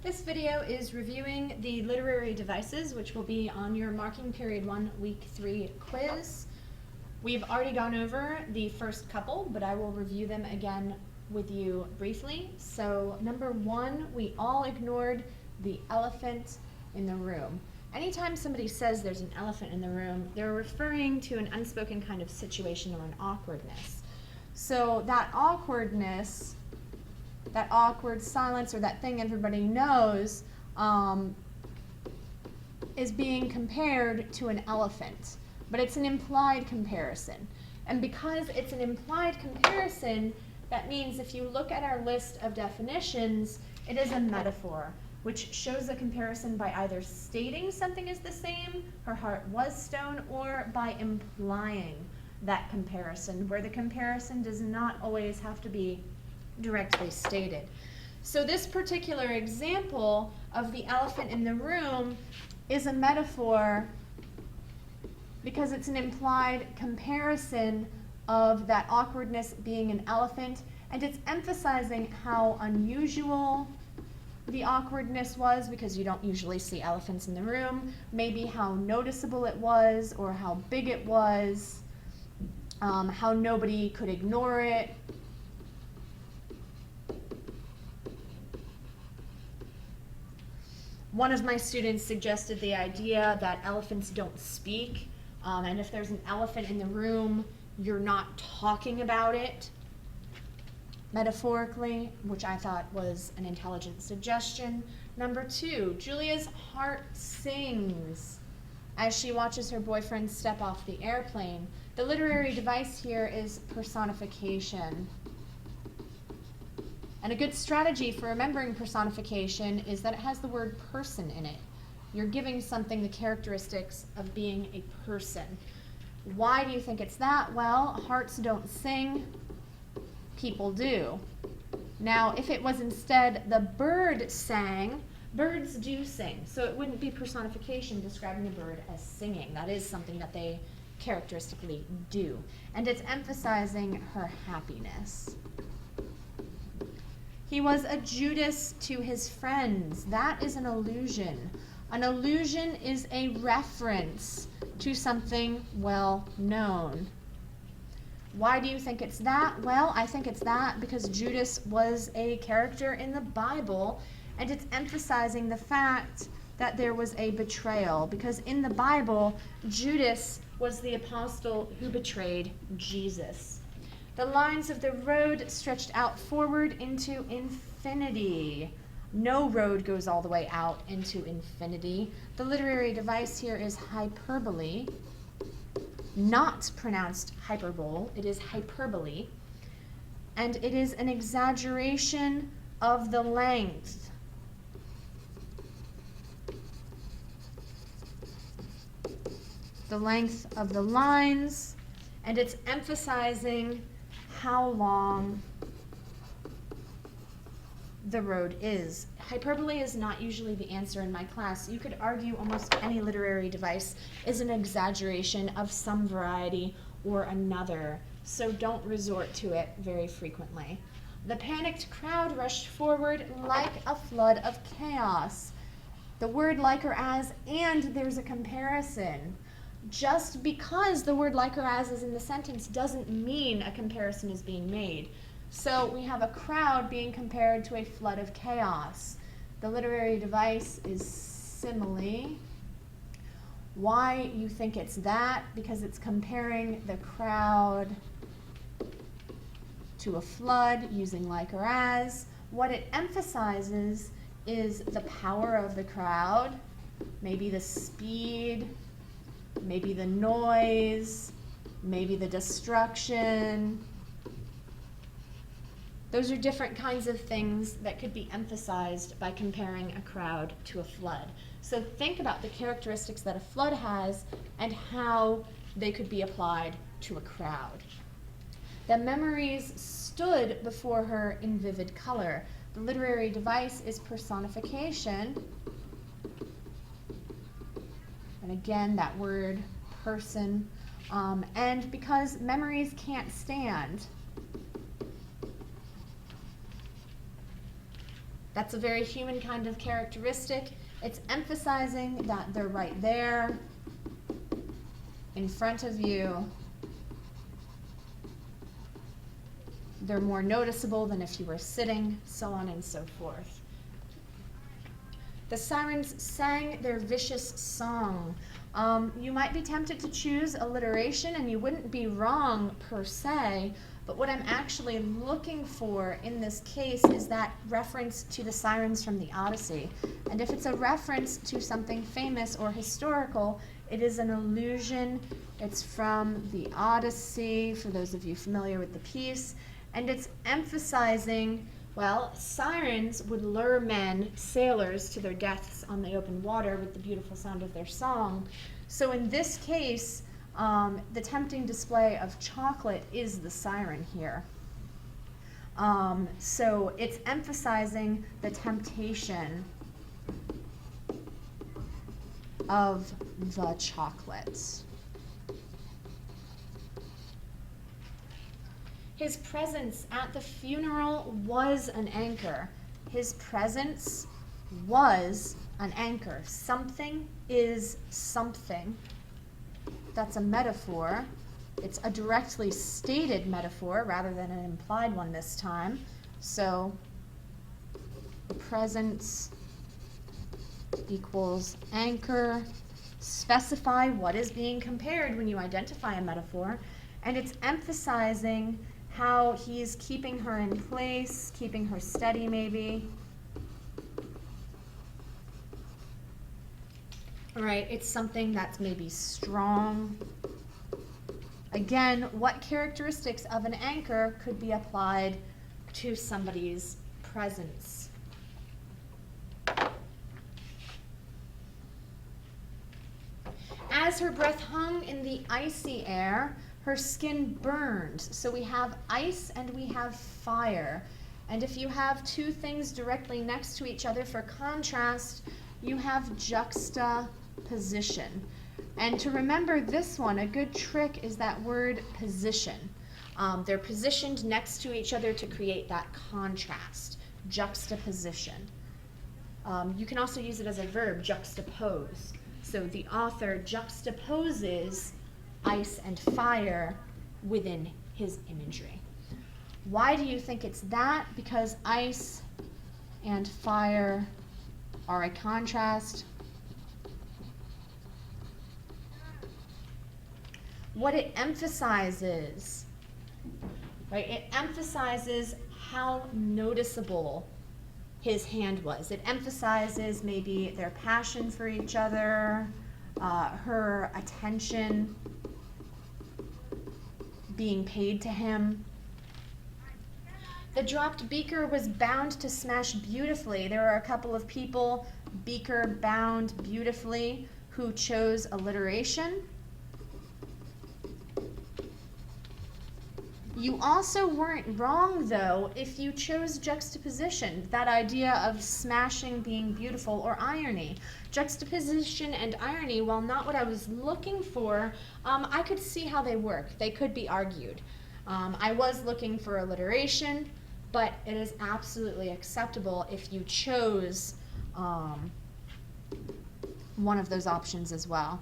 This video is reviewing the literary devices, which will be on your Marking Period 1, Week 3 quiz. We've already gone over the first couple, but I will review them again with you briefly. So number 1, we all ignored the elephant in the room. Anytime somebody says there's an elephant in the room, they're referring to an unspoken kind of situation or an awkwardness. So that awkwardness, that awkward silence, or that thing everybody knows, is being compared to an elephant. But it's an implied comparison. And because it's an implied comparison, that means if you look at our list of definitions, it is a metaphor, which shows a comparison by either stating something is the same, her heart was stone, or by implying that comparison, where the comparison does not always have to be directly stated. So this particular example of the elephant in the room is a metaphor because it's an implied comparison of that awkwardness being an elephant, and it's emphasizing how unusual the awkwardness was, because you don't usually see elephants in the room, maybe how noticeable it was, or how big it was, how nobody could ignore it. One of my students suggested the idea that elephants don't speak, and if there's an elephant in the room, you're not talking about it metaphorically, which I thought was an intelligent suggestion. Number 2, Julia's heart sings as she watches her boyfriend step off the airplane. The literary device here is personification. And a good strategy for remembering personification is that it has the word person in it. You're giving something the characteristics of being a person. Why do you think it's that? Well, hearts don't sing, people do. Now, if it was instead the bird sang, birds do sing. So it wouldn't be personification describing a bird as singing. That is something that they characteristically do. And it's emphasizing her happiness. He was a Judas to his friends. That is an allusion. An allusion is a reference to something well known. Why do you think it's that? Well, I think it's that because Judas was a character in the Bible, and it's emphasizing the fact that there was a betrayal, because in the Bible, Judas was the apostle who betrayed Jesus. The lines of the road stretched out forward into infinity. No road goes all the way out into infinity. The literary device here is hyperbole, not pronounced hyperbole, it is hyperbole, and it is an exaggeration of the length. The length of the lines, and it's emphasizing how long the road is. Hyperbole is not usually the answer in my class. You could argue almost any literary device is an exaggeration of some variety or another, so don't resort to it very frequently. The panicked crowd rushed forward like a flood of chaos. The word like or as, and there's a comparison. Just because the word like or as is in the sentence doesn't mean a comparison is being made. So we have a crowd being compared to a flood of chaos. The literary device is simile. Why you think it's that? Because it's comparing the crowd to a flood using like or as. What it emphasizes is the power of the crowd, maybe the speed, maybe the noise, maybe the destruction. Those are different kinds of things that could be emphasized by comparing a crowd to a flood. So think about the characteristics that a flood has and how they could be applied to a crowd. The memories stood before her in vivid color. The literary device is personification. And again, that word person. And because memories can't stand, That's a very human kind of characteristic. It's emphasizing that they're right there in front of you. They're more noticeable than if you were sitting, so on and so forth. The sirens sang their vicious song. You might be tempted to choose alliteration, and you wouldn't be wrong per se, but what I'm actually looking for in this case is that reference to the sirens from the Odyssey. And if it's a reference to something famous or historical, it is an allusion. It's from the Odyssey, for those of you familiar with the piece, and it's emphasizing, well, sirens would lure men, sailors, to their deaths on the open water with the beautiful sound of their song. So in this case, the tempting display of chocolate is the siren here. So it's emphasizing the temptation of the chocolates. His presence at the funeral was an anchor. His presence was an anchor. Something is something. That's a metaphor. It's a directly stated metaphor rather than an implied one this time. So the presence equals anchor. Specify what is being compared when you identify a metaphor. And it's emphasizing how he's keeping her in place, keeping her steady maybe. All right, it's something that's maybe strong. Again, what characteristics of an anchor could be applied to somebody's presence? As her breath hung in the icy air, her skin burned. So we have ice and we have fire. And if you have two things directly next to each other for contrast, you have juxtaposition. And to remember this one, a good trick is that word position. They're positioned next to each other to create that contrast, juxtaposition. You can also use it as a verb, juxtapose. So the author juxtaposes ice and fire within his imagery. Why do you think it's that? Because ice and fire are a contrast. What it emphasizes, right? It emphasizes how noticeable his hand was. It emphasizes maybe their passion for each other, her attention being paid to him. The dropped beaker was bound to smash beautifully. There are a couple of people, beaker bound beautifully, who chose alliteration. You also weren't wrong, though, if you chose juxtaposition, that idea of smashing being beautiful, or irony. Juxtaposition and irony, while not what I was looking for, I could see how they work. They could be argued. I was looking for alliteration, but it is absolutely acceptable if you chose one of those options as well.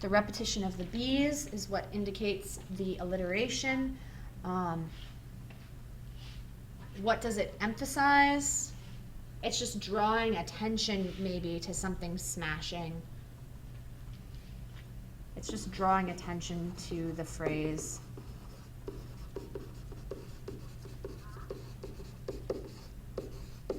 The repetition of the B's is what indicates the alliteration. What does it emphasize? It's just drawing attention maybe to something smashing. It's just drawing attention to the phrase.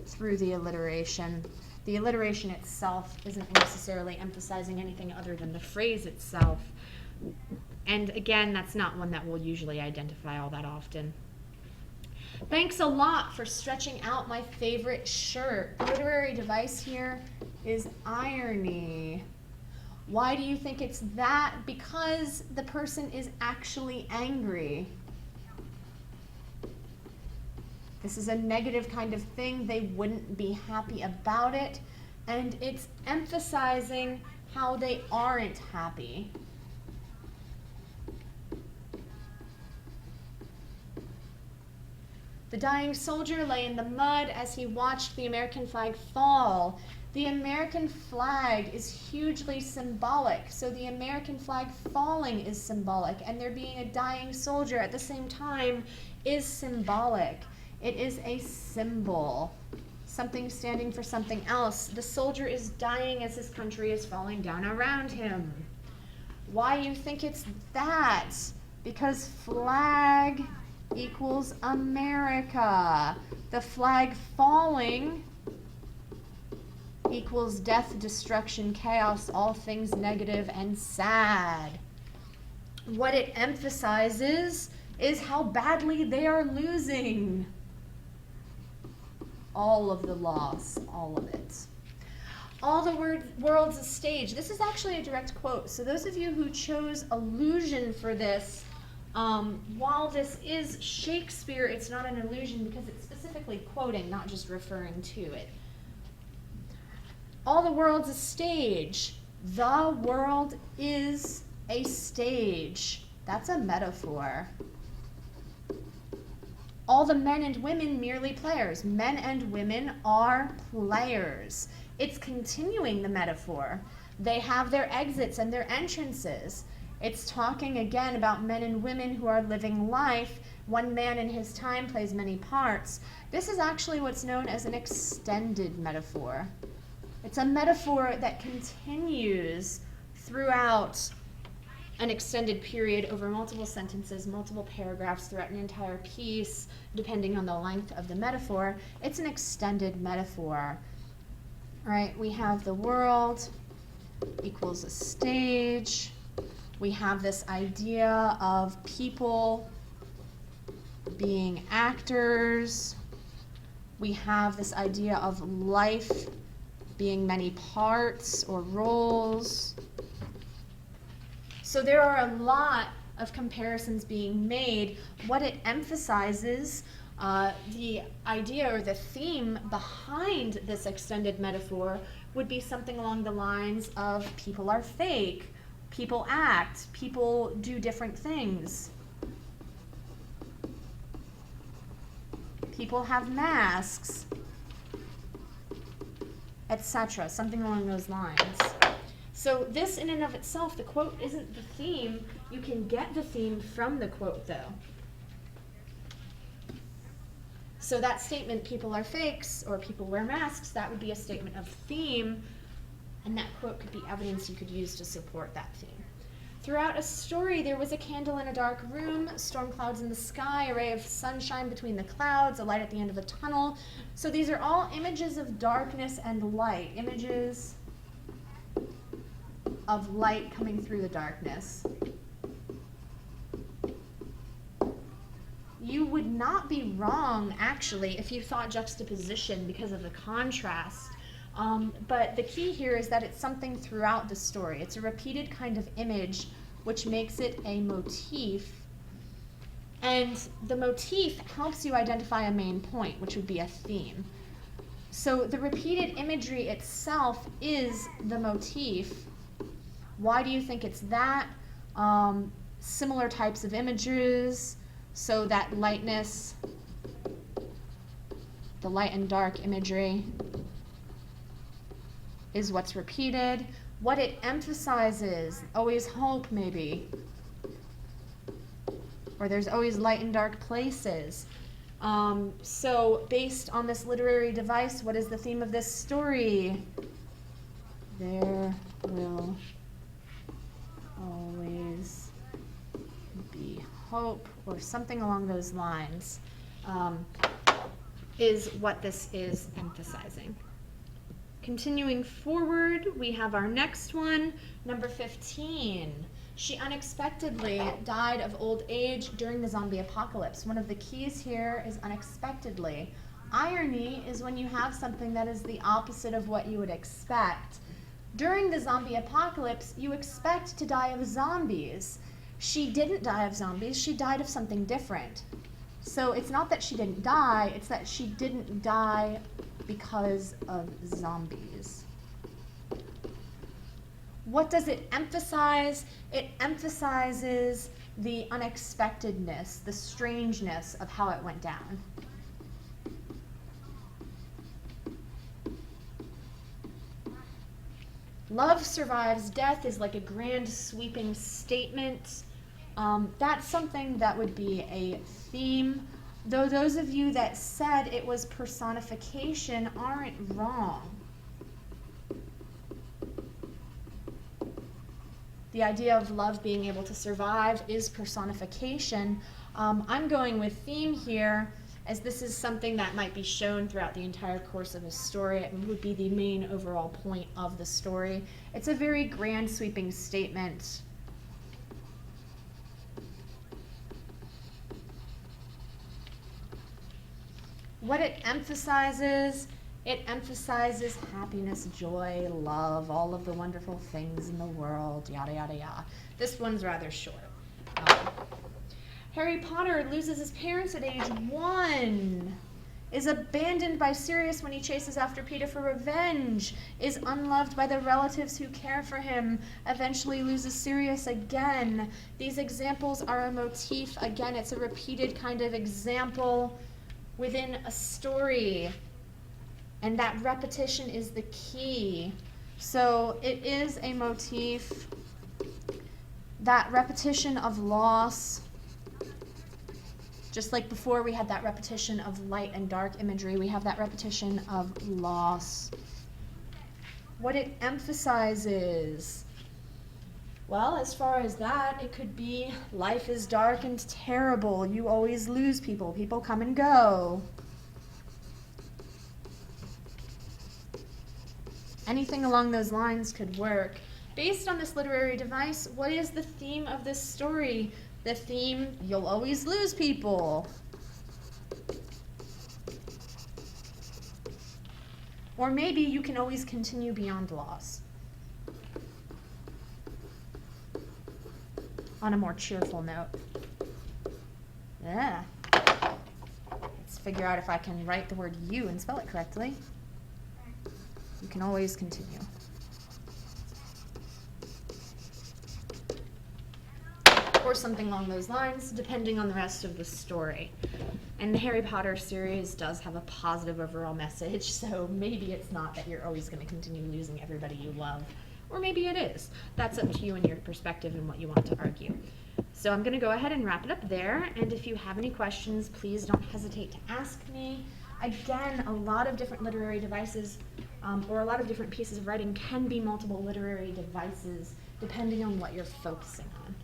Through the alliteration. The alliteration itself isn't necessarily emphasizing anything other than the phrase itself. And again, that's not one that we'll usually identify all that often. Thanks a lot for stretching out my favorite shirt. The literary device here is irony. Why do you think it's that? Because the person is actually angry. This is a negative kind of thing. They wouldn't be happy about it. And it's emphasizing how they aren't happy. The dying soldier lay in the mud as he watched the American flag fall. The American flag is hugely symbolic, so the American flag falling is symbolic, and there being a dying soldier at the same time is symbolic. It is a symbol, something standing for something else. The soldier is dying as his country is falling down around him. Why you think it's that? Because flag equals America. The flag falling equals death, destruction, chaos, all things negative and sad. What it emphasizes is how badly they are losing. All of the loss, all of it. All the world's a stage. This is actually a direct quote. So those of you who chose allusion for this, while this is Shakespeare, it's not an allusion because it's specifically quoting, not just referring to it. All the world's a stage. The world is a stage. That's a metaphor. All the men and women merely players. Men and women are players. It's continuing the metaphor. They have their exits and their entrances. It's talking again about men and women who are living life. One man in his time plays many parts. This is actually what's known as an extended metaphor. It's a metaphor that continues throughout an extended period over multiple sentences, multiple paragraphs throughout an entire piece, depending on the length of the metaphor. It's an extended metaphor. All right, we have the world equals a stage. We have this idea of people being actors. We have this idea of life being many parts or roles. So there are a lot of comparisons being made. What it emphasizes, the idea or the theme behind this extended metaphor would be something along the lines of people are fake, people act, people do different things. People have masks, etc., something along those lines. So this in and of itself, the quote isn't the theme. You can get the theme from the quote though. So that statement, people are fakes or people wear masks, that would be a statement of theme, and that quote could be evidence you could use to support that theme. Throughout a story, there was a candle in a dark room, storm clouds in the sky, a ray of sunshine between the clouds, a light at the end of a tunnel. So these are all images of darkness and light, images of light coming through the darkness. You would not be wrong, actually, if you thought juxtaposition because of the contrast. But the key here is that it's something throughout the story. It's a repeated kind of image, which makes it a motif. And the motif helps you identify a main point, which would be a theme. So the repeated imagery itself is the motif. Why do you think it's that? Similar types of images, so that lightness, the light and dark imagery is what's repeated. What it emphasizes, always hope maybe, or there's always light and dark places. So based on this literary device, what is the theme of this story? There will always be hope, or something along those lines, is what this is emphasizing. Continuing forward, we have our next one, number 15. She unexpectedly died of old age during the zombie apocalypse. One of the keys here is unexpectedly. Irony is when you have something that is the opposite of what you would expect. During the zombie apocalypse, you expect to die of zombies. She didn't die of zombies, she died of something different. So it's not that she didn't die, it's that she didn't die because of zombies. What does it emphasize? It emphasizes the unexpectedness, the strangeness of how it went down. Love survives death is like a grand sweeping statement. That's something that would be a theme. Though those of you that said it was personification aren't wrong. The idea of love being able to survive is personification. I'm going with theme here, as this is something that might be shown throughout the entire course of a story. It would be the main overall point of the story. It's a very grand sweeping statement. What it emphasizes happiness, joy, love, all of the wonderful things in the world, yada, yada, yada. This one's rather short. Harry Potter loses his parents at age 1, is abandoned by Sirius when he chases after Peter for revenge, is unloved by the relatives who care for him, eventually loses Sirius again. These examples are a motif. Again, it's a repeated kind of example within a story, and that repetition is the key. So it is a motif, that repetition of loss. Just like before we had that repetition of light and dark imagery, we have that repetition of loss. What it emphasizes, well, as far as that, it could be life is dark and terrible. You always lose people. People come and go. Anything along those lines could work. Based on this literary device, what is the theme of this story? The theme, you'll always lose people. Or maybe you can always continue beyond loss. On a more cheerful note. Yeah. Let's figure out if I can write the word you and spell it correctly. You can always continue. Or something along those lines, depending on the rest of the story. And the Harry Potter series does have a positive overall message, so maybe it's not that you're always going to continue losing everybody you love. Or maybe it is. That's up to you and your perspective and what you want to argue. So I'm going to go ahead and wrap it up there, and if you have any questions, please don't hesitate to ask me. Again, a lot of different literary devices or a lot of different pieces of writing can be multiple literary devices depending on what you're focusing on.